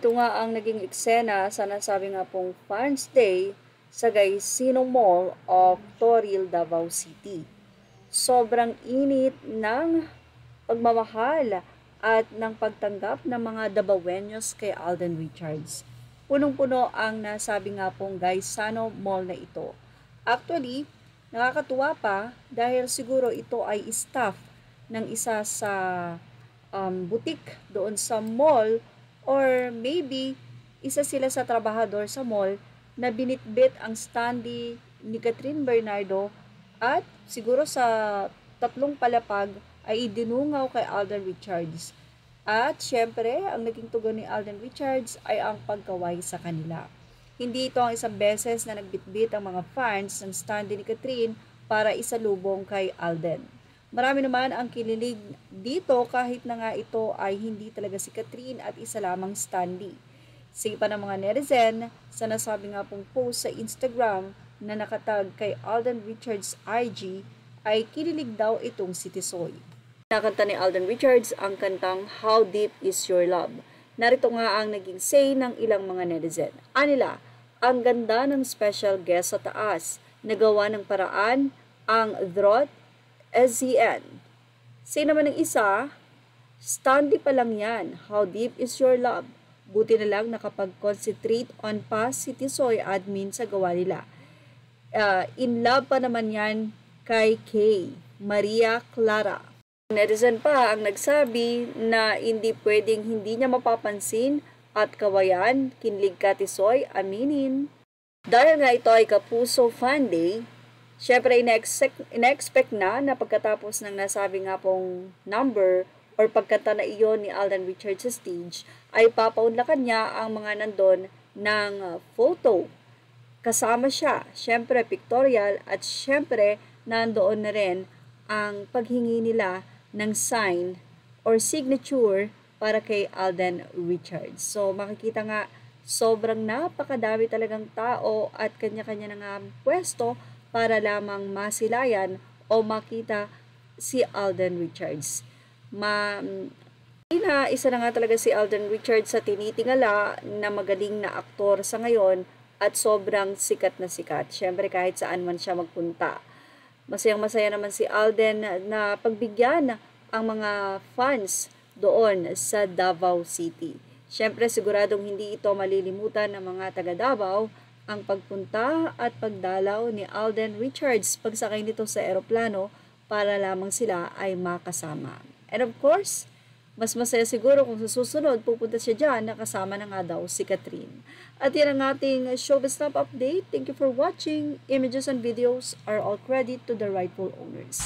Ito nga ang naging eksena sa nasabi nga pong Fans Day sa Gaisino Mall of Toril, Davao City. Sobrang init ng pagmamahal at ng pagtanggap ng mga Davaoenos kay Alden Richards. Punong-puno ang nasabi nga pong Gaisano Mall na ito. Actually, nakakatuwa pa dahil siguro ito ay staff ng isa sa boutique doon sa mall, or maybe isa sila sa trabahador sa mall na binitbit ang standee ni Catherine Bernardo at siguro sa tatlong palapag ay idinungaw kay Alden Richards. At syempre, ang naging tugon ni Alden Richards ay ang pagkaway sa kanila. Hindi ito ang isang beses na nagbitbit ang mga fans ng standee ni Catherine para isalubong kay Alden. Marami naman ang kinilig dito kahit na nga ito ay hindi talaga si Catherine at isa lamang standee. Sipa ng mga netizen sa nasabi nga pong post sa Instagram na nakatag kay Alden Richards IG ay kinilig daw itong si Tisoy. Nakanta ni Alden Richards ang kantang How Deep Is Your Love. Narito nga ang naging say ng ilang mga netizen. Anila, ang ganda ng special guest sa taas. Nagawa ng paraan ang Drot SZN. Say naman ng isa, standee pa lang yan. How deep is your love? Buti na lang nakapag-concentrate on pa si Tisoy admin sa gawa nila. In love pa naman yan kay Kay Maria Clara. Netizen pa ang nagsabi na hindi pwedeng hindi niya mapapansin at kawayan, kinlig ka Tisoy, aminin. Dahil nga ito ay Kapuso Fan Day, syempre, ina-expect na pagkatapos ng nasabi nga pong number or pagkanta na iyon ni Alden Richards sa stage, ay papaunlakan niya ang mga nandun ng photo. Kasama siya, syempre pictorial, at syempre nandoon na rin ang paghingi nila ng sign or signature para kay Alden Richards. So makikita nga, sobrang napakadami talagang tao at kanya-kanya na nga pwesto para lamang masilayan o makita si Alden Richards. Isa na nga talaga si Alden Richards sa tinitingala na magaling na aktor sa ngayon at sobrang sikat na sikat. Siyempre kahit saan man siya magpunta. Masayang-masaya naman si Alden na pagbigyan ang mga fans doon sa Davao City. Siyempre siguradong hindi ito malilimutan ng mga taga Davao ang pagpunta at pagdalaw ni Alden Richards pagsakay nito sa eroplano para lamang sila ay makasama. And of course, mas masaya siguro kung sa susunod pupunta siya dyan na kasama na nga daw si Catherine. At yan ang ating Showbiz Snap update. Thank you for watching. Images and videos are all credit to the rightful owners.